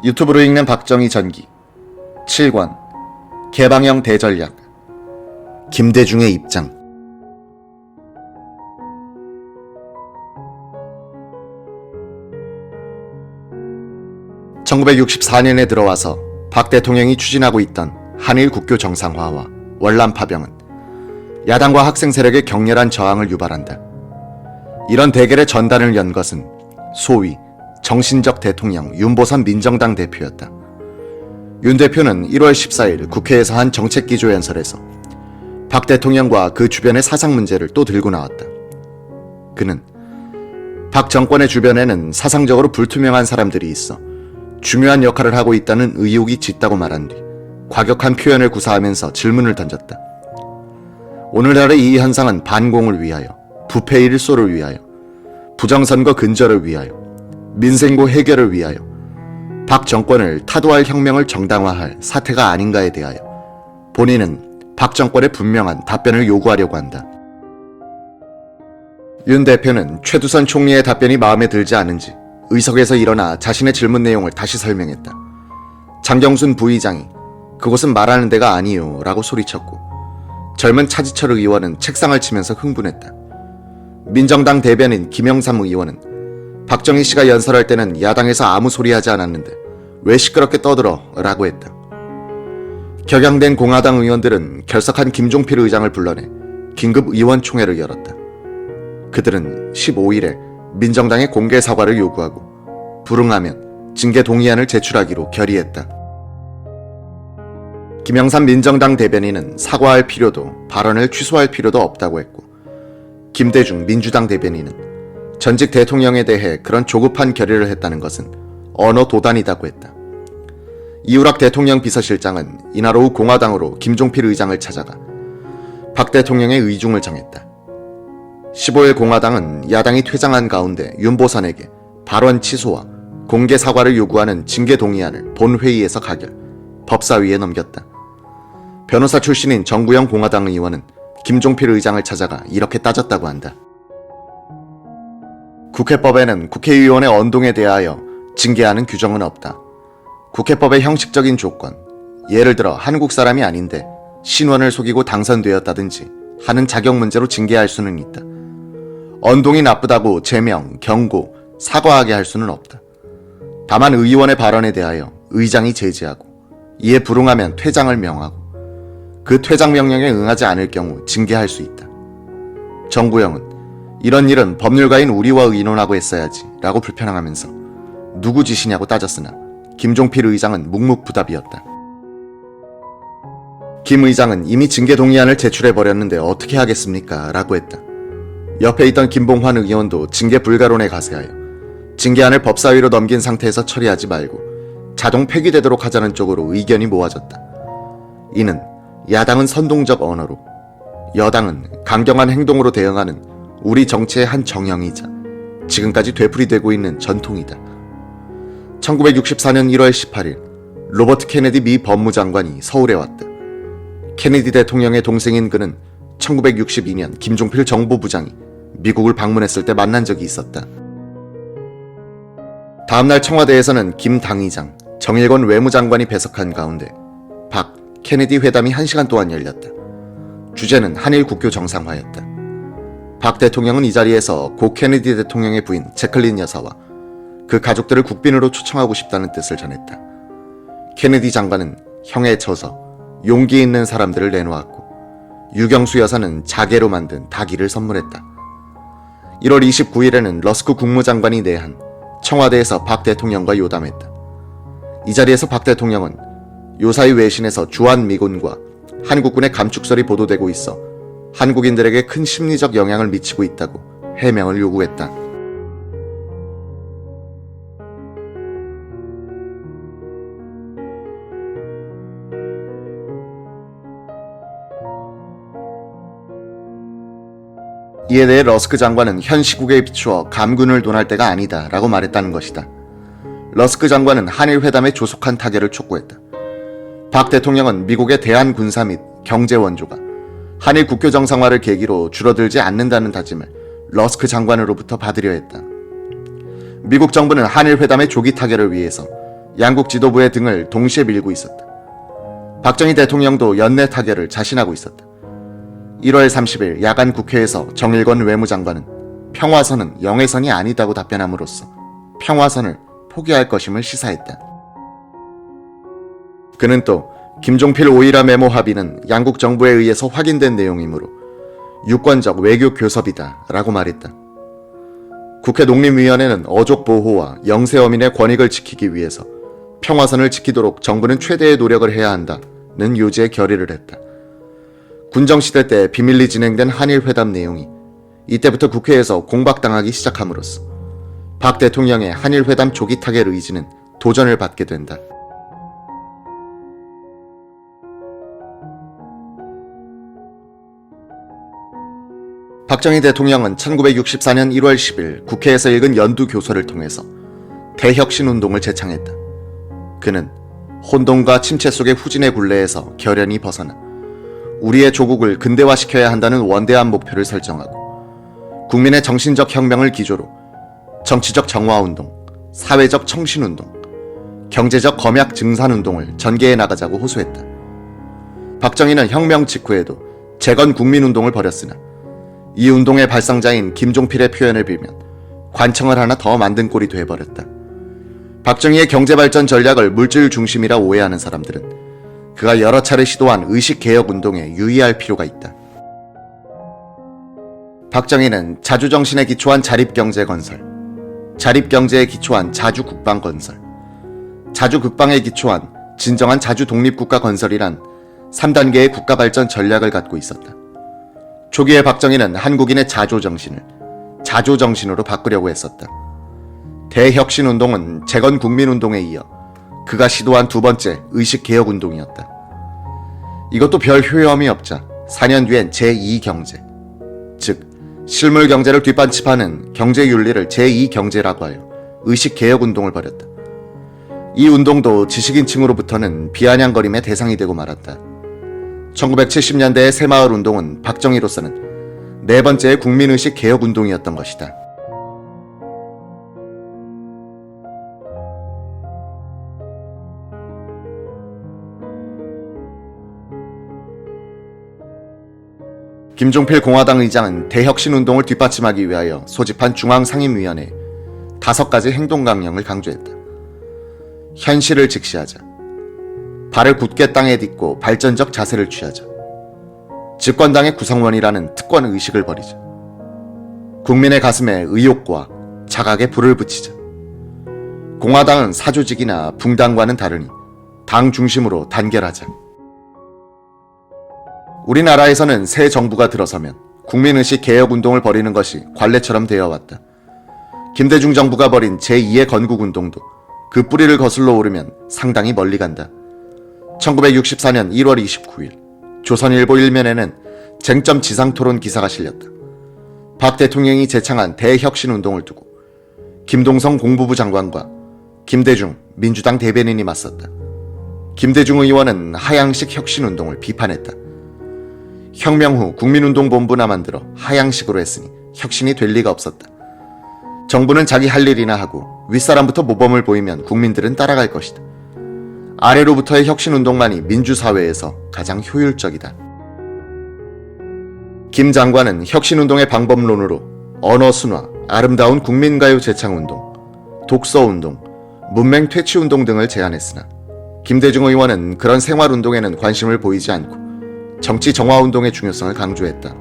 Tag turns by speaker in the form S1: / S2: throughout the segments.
S1: 유튜브로 읽는 박정희 전기 7권 개방형 대전략 김대중의 입장. (1964년에) 들어와서 박 대통령이 추진하고 있던 한일 국교 정상화와 월남 파병은 야당과 학생 세력의 격렬한 저항을 유발한다. 이런 대결의 전단을 연 것은 소위 정신적 대통령 윤보선 민정당 대표였다. 윤 대표는 1월 14일 국회에서 한 정책기조연설에서 박 대통령과 그 주변의 사상 문제를 또 들고 나왔다. 그는 박 정권의 주변에는 사상적으로 불투명한 사람들이 있어 중요한 역할을 하고 있다는 의혹이 짙다고 말한 뒤 과격한 표현을 구사하면서 질문을 던졌다. 오늘날의 이 현상은 반공을 위하여, 부패 일소를 위하여, 부정선거 근절을 위하여, 민생고 해결을 위하여, 박 정권을 타도할 혁명을 정당화할 사태가 아닌가에 대하여 본인은 박 정권의 분명한 답변을 요구하려고 한다. 윤 대표는 최두선 총리의 답변이 마음에 들지 않은지 의석에서 일어나 자신의 질문 내용을 다시 설명했다. 장경순 부의장이 "그곳은 말하는 데가 아니요" 라고 소리쳤고, 젊은 차지철 의원은 책상을 치면서 흥분했다. 민정당 대변인 김영삼 의원은 박정희 씨가 연설할 때는 야당에서 아무 소리 하지 않았는데 왜 시끄럽게 떠들어? 라고 했다. 격양된 공화당 의원들은 결석한 김종필 의장을 불러내 긴급 의원총회를 열었다. 그들은 15일에 민정당의 공개 사과를 요구하고 불응하면 징계 동의안을 제출하기로 결의했다. 김영삼 민정당 대변인은 사과할 필요도 발언을 취소할 필요도 없다고 했고, 김대중 민주당 대변인은 전직 대통령에 대해 그런 조급한 결의를 했다는 것은 언어 도단이라고 했다. 이우락 대통령 비서실장은 이날 오후 공화당으로 김종필 의장을 찾아가 박 대통령의 의중을 정했다. 15일 공화당은 야당이 퇴장한 가운데 윤보선에게 발언 취소와 공개 사과를 요구하는 징계 동의안을 본회의에서 가결, 법사위에 넘겼다. 변호사 출신인 정구영 공화당 의원은 김종필 의장을 찾아가 이렇게 따졌다고 한다. 국회법에는 국회의원의 언동에 대하여 징계하는 규정은 없다. 국회법의 형식적인 조건, 예를 들어 한국 사람이 아닌데 신원을 속이고 당선되었다든지 하는 자격 문제로 징계할 수는 있다. 언동이 나쁘다고 제명, 경고, 사과하게 할 수는 없다. 다만 의원의 발언에 대하여 의장이 제지하고 이에 불응하면 퇴장을 명하고 그 퇴장 명령에 응하지 않을 경우 징계할 수 있다. 정구영은 이런 일은 법률가인 우리와 의논하고 했어야지 라고 불편해하면서 누구 짓이냐고 따졌으나 김종필 의장은 묵묵부답이었다. 김 의장은 이미 징계 동의안을 제출해버렸는데 어떻게 하겠습니까? 라고 했다. 옆에 있던 김봉환 의원도 징계 불가론에 가세하여 징계안을 법사위로 넘긴 상태에서 처리하지 말고 자동 폐기되도록 하자는 쪽으로 의견이 모아졌다. 이는 야당은 선동적 언어로, 여당은 강경한 행동으로 대응하는 우리 정치의 한 정형이자 지금까지 되풀이되고 있는 전통이다. 1964년 1월 18일 로버트 케네디 미 법무장관이 서울에 왔다. 케네디 대통령의 동생인 그는 1962년 김종필 정보부장이 미국을 방문했을 때 만난 적이 있었다. 다음날 청와대에서는 김 당의장, 정일권 외무장관이 배석한 가운데 박, 케네디 회담이 1시간 동안 열렸다. 주제는 한일 국교 정상화였다. 박 대통령은 이 자리에서 고 케네디 대통령의 부인 제클린 여사와 그 가족들을 국빈으로 초청하고 싶다는 뜻을 전했다. 케네디 장관은 형에 쳐서 용기 있는 사람들을 내놓았고, 유경수 여사는 자개로 만든 닭이를 선물했다. 1월 29일에는 러스크 국무장관이 내한 청와대에서 박 대통령과 요담했다. 이 자리에서 박 대통령은 요사이 외신에서 주한미군과 한국군의 감축설이 보도되고 있어 한국인들에게 큰 심리적 영향을 미치고 있다고 해명을 요구했다. 이에 대해 러스크 장관은 현 시국에 비추어 감군을 논할 때가 아니다 라고 말했다는 것이다. 러스크 장관은 한일 회담에 조속한 타결을 촉구했다. 박 대통령은 미국의 대한 군사 및 경제 원조가 한일 국교 정상화를 계기로 줄어들지 않는다는 다짐을 러스크 장관으로부터 받으려 했다. 미국 정부는 한일 회담의 조기 타결을 위해서 양국 지도부의 등을 동시에 밀고 있었다. 박정희 대통령도 연내 타결을 자신하고 있었다. 1월 30일 야간 국회에서 정일권 외무장관은 평화선은 영해선이 아니다고 답변함으로써 평화선을 포기할 것임을 시사했다. 그는 또 김종필 오이라 메모 합의는 양국 정부에 의해서 확인된 내용이므로 유권적 외교 교섭이다 라고 말했다. 국회 농림위원회는 어족 보호와 영세 어민의 권익을 지키기 위해서 평화선을 지키도록 정부는 최대의 노력을 해야 한다는 요지의 결의를 했다. 군정시대 때 비밀리 진행된 한일회담 내용이 이때부터 국회에서 공박당하기 시작함으로써 박 대통령의 한일회담 조기 타결 의지는 도전을 받게 된다. 박정희 대통령은 1964년 1월 10일 국회에서 읽은 연두 교서를 통해서 대혁신운동을 제창했다. 그는 혼돈과 침체 속의 후진의 굴레에서 결연히 벗어나 우리의 조국을 근대화시켜야 한다는 원대한 목표를 설정하고 국민의 정신적 혁명을 기조로 정치적 정화운동, 사회적 청신운동, 경제적 검약 증산운동을 전개해 나가자고 호소했다. 박정희는 혁명 직후에도 재건 국민운동을 벌였으나 이 운동의 발상자인 김종필의 표현을 빌면 관청을 하나 더 만든 꼴이 돼버렸다. 박정희의 경제발전 전략을 물질 중심이라 오해하는 사람들은 그가 여러 차례 시도한 의식개혁운동에 유의할 필요가 있다. 박정희는 자주정신에 기초한 자립경제 건설, 자립경제에 기초한 자주국방 건설, 자주국방에 기초한 진정한 자주독립국가 건설이란 3단계의 국가발전 전략을 갖고 있었다. 초기에 박정희는 한국인의 자조정신을 자조정신으로 바꾸려고 했었다. 대혁신운동은 재건국민운동에 이어 그가 시도한 두 번째 의식개혁운동이었다. 이것도 별 효험이 없자 4년 뒤엔 제2경제, 즉 실물경제를 뒷받침하는 경제윤리를 제2경제라고 하여 의식개혁운동을 벌였다. 이 운동도 지식인층으로부터는 비아냥거림의 대상이 되고 말았다. 1970년대의 새마을운동은 박정희로서는 네 번째의 국민의식 개혁운동이었던 것이다. 김종필 공화당 의장은 대혁신운동을 뒷받침하기 위하여 소집한 중앙상임위원회에 5가지 행동강령을 강조했다. 현실을 직시하자. 발을 굳게 땅에 딛고 발전적 자세를 취하자. 집권당의 구성원이라는 특권 의식을 버리자. 국민의 가슴에 의욕과 자각에 불을 붙이자. 공화당은 사조직이나 붕당과는 다르니 당 중심으로 단결하자. 우리나라에서는 새 정부가 들어서면 국민의식 개혁운동을 벌이는 것이 관례처럼 되어왔다. 김대중 정부가 벌인 제2의 건국운동도 그 뿌리를 거슬러 오르면 상당히 멀리 간다. 1964년 1월 29일 조선일보 1면에는 쟁점 지상토론 기사가 실렸다. 박 대통령이 제창한 대혁신운동을 두고 김동성 공부부 장관과 김대중 민주당 대변인이 맞섰다. 김대중 의원은 하향식 혁신운동을 비판했다. 혁명 후 국민운동본부나 만들어 하향식으로 했으니 혁신이 될 리가 없었다. 정부는 자기 할 일이나 하고 윗사람부터 모범을 보이면 국민들은 따라갈 것이다. 아래로부터의 혁신운동만이 민주사회에서 가장 효율적이다. 김 장관은 혁신운동의 방법론으로 언어순화, 아름다운 국민가요 제창운동, 독서운동, 문맹 퇴치운동 등을 제안했으나 김대중 의원은 그런 생활운동에는 관심을 보이지 않고 정치 정화운동의 중요성을 강조했다.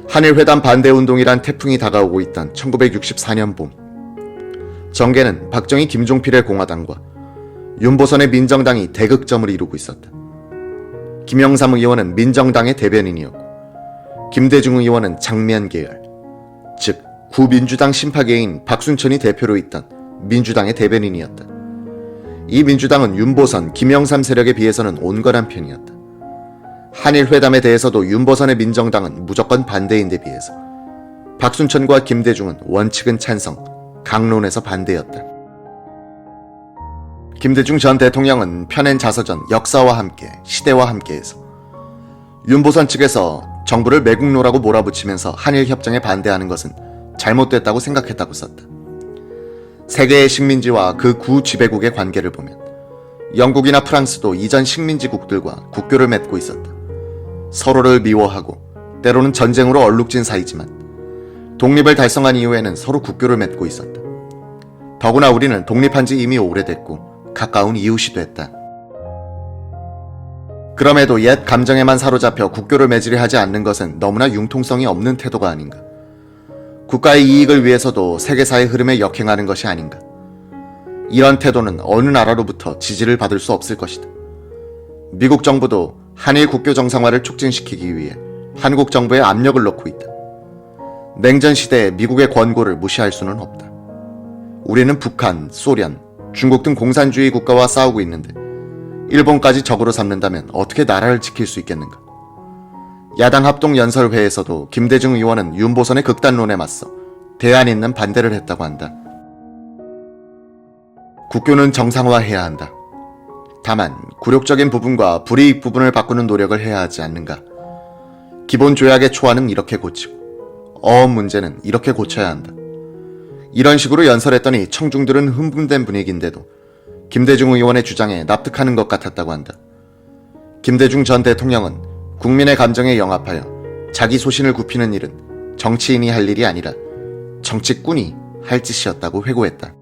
S1: 한일회담 반대운동이란 태풍이 다가오고 있던 1964년 봄, 정계는 박정희 김종필의 공화당과 윤보선의 민정당이 대극점을 이루고 있었다. 김영삼 의원은 민정당의 대변인이었고 김대중 의원은 장면 계열, 즉 구민주당 심파계인 박순천이 대표로 있던 민주당의 대변인이었다. 이 민주당은 윤보선, 김영삼 세력에 비해서는 온건한 편이었다. 한일회담에 대해서도 윤보선의 민정당은 무조건 반대인 데 비해서 박순천과 김대중은 원칙은 찬성, 강론에서 반대였다. 김대중 전 대통령은 펴낸 자서전 역사와 함께, 시대와 함께에서 윤보선 측에서 정부를 매국노라고 몰아붙이면서 한일협정에 반대하는 것은 잘못됐다고 생각했다고 썼다. 세계의 식민지와 그 구지배국의 관계를 보면 영국이나 프랑스도 이전 식민지국들과 국교를 맺고 있었다. 서로를 미워하고 때로는 전쟁으로 얼룩진 사이지만 독립을 달성한 이후에는 서로 국교를 맺고 있었다. 더구나 우리는 독립한 지 이미 오래됐고 가까운 이웃이 됐다. 그럼에도 옛 감정에만 사로잡혀 국교를 맺으려 하지 않는 것은 너무나 융통성이 없는 태도가 아닌가. 국가의 이익을 위해서도 세계사의 흐름에 역행하는 것이 아닌가. 이런 태도는 어느 나라로부터 지지를 받을 수 없을 것이다. 미국 정부도 한일 국교 정상화를 촉진시키기 위해 한국 정부에 압력을 넣고 있다. 냉전 시대에 미국의 권고를 무시할 수는 없다. 우리는 북한, 소련, 중국 등 공산주의 국가와 싸우고 있는데 일본까지 적으로 삼는다면 어떻게 나라를 지킬 수 있겠는가? 야당 합동연설회에서도 김대중 의원은 윤보선의 극단론에 맞서 대안 있는 반대를 했다고 한다. 국교는 정상화해야 한다. 다만 굴욕적인 부분과 불이익 부분을 바꾸는 노력을 해야 하지 않는가? 기본 조약의 초안은 이렇게 고치고 어업 문제는 이렇게 고쳐야 한다. 이런 식으로 연설했더니 청중들은 흥분된 분위기인데도 김대중 의원의 주장에 납득하는 것 같았다고 한다. 김대중 전 대통령은 국민의 감정에 영합하여 자기 소신을 굽히는 일은 정치인이 할 일이 아니라 정치꾼이 할 짓이었다고 회고했다.